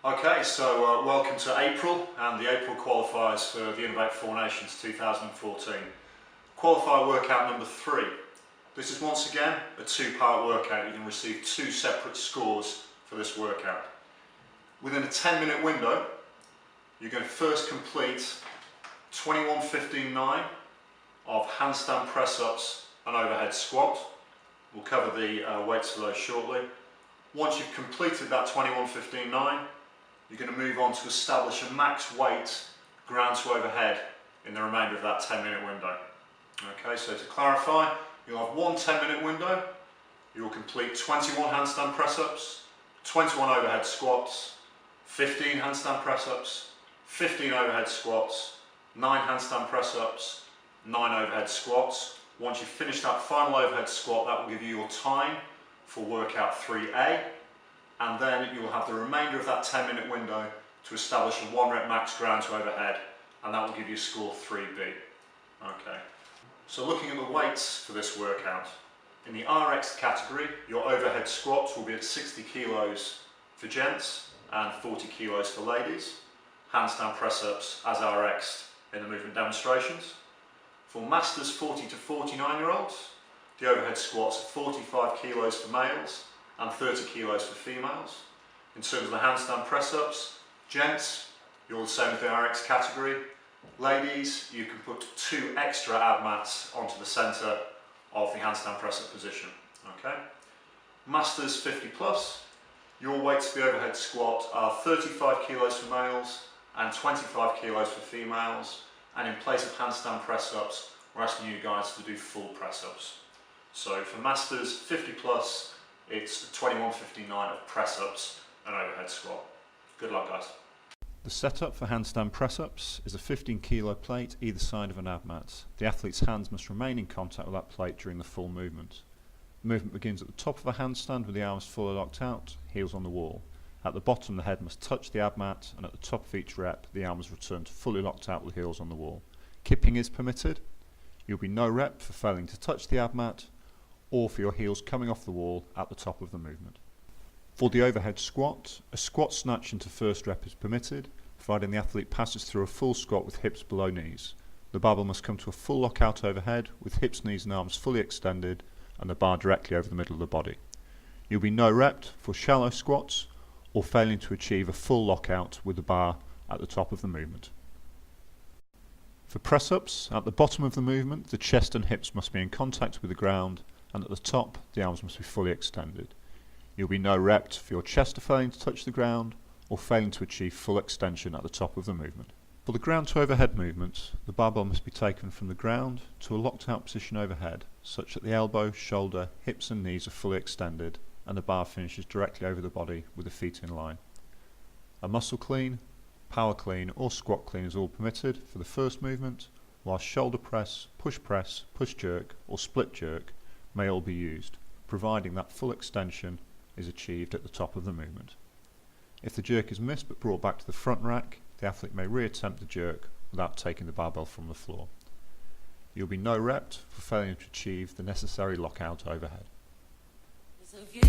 Okay, so welcome to April and the April qualifiers for the Inov-8 Four Nations 2014. Qualifier workout number 3. This is once again a two-part workout. You can receive 2 separate scores for this workout. Within a 10-minute window, you're going to first complete 21-15-9 of handstand press-ups and overhead squat. We'll cover the weights for those shortly. Once you've completed that 21-15-9, you're going to move on to establish a max weight ground to overhead in the remainder of that 10-minute window. Okay, so to clarify, you'll have one 10-minute window. You'll complete 21 handstand press-ups, 21 overhead squats, 15 handstand press-ups, 15 overhead squats, 9 handstand press-ups, 9 overhead squats. Once you've finished that final overhead squat, that will give you your time for workout 3A, and then you'll have the remainder of that 10-minute window to establish a 1 rep max ground to overhead, and that will give you score 3B. Okay. So looking at the weights for this workout, in the RX category, your overhead squats will be at 60 kilos for gents and 40 kilos for ladies. Handstand press-ups as RX in the movement demonstrations. For masters 40 to 49-year-olds, the overhead squats are 45 kilos for males and 30 kilos for females. In terms of the handstand press-ups, gents, you're the same as the RX category. Ladies, you can put 2 extra ab mats onto the centre of the handstand press-up position. Okay. Masters 50 plus, your weights for the overhead squat are 35 kilos for males and 25 kilos for females. And in place of handstand press-ups, we're asking you guys to do full press-ups. So for masters 50 plus, it's 21-59 of press-ups and overhead squat. Good luck, guys. The setup for handstand press-ups is a 15 kilo plate either side of an ab mat. The athlete's hands must remain in contact with that plate during the full movement. The movement begins at the top of a handstand with the arms fully locked out, heels on the wall. At the bottom, the head must touch the ab mat, and at the top of each rep, the arms return to fully locked out with heels on the wall. Kipping is permitted. You'll be no rep for failing to touch the ab mat, or for your heels coming off the wall at the top of the movement. For the overhead squat, a squat snatch into first rep is permitted, providing the athlete passes through a full squat with hips below knees. The barbell must come to a full lockout overhead, with hips, knees and arms fully extended, and the bar directly over the middle of the body. You'll be no repped for shallow squats, or failing to achieve a full lockout with the bar at the top of the movement. For press-ups, at the bottom of the movement, the chest and hips must be in contact with the ground, and at the top, the arms must be fully extended. You'll be no repped for your chest failing to touch the ground, or failing to achieve full extension at the top of the movement. For the ground to overhead movement, the barbell must be taken from the ground to a locked out position overhead, such that the elbow, shoulder, hips and knees are fully extended, and the bar finishes directly over the body with the feet in line. A muscle clean, power clean or squat clean is all permitted for the first movement, whilst shoulder press, push jerk or split jerk may all be used, providing that full extension is achieved at the top of the movement. If the jerk is missed but brought back to the front rack, the athlete may reattempt the jerk without taking the barbell from the floor. You'll be no repped for failing to achieve the necessary lockout overhead. It's a gift.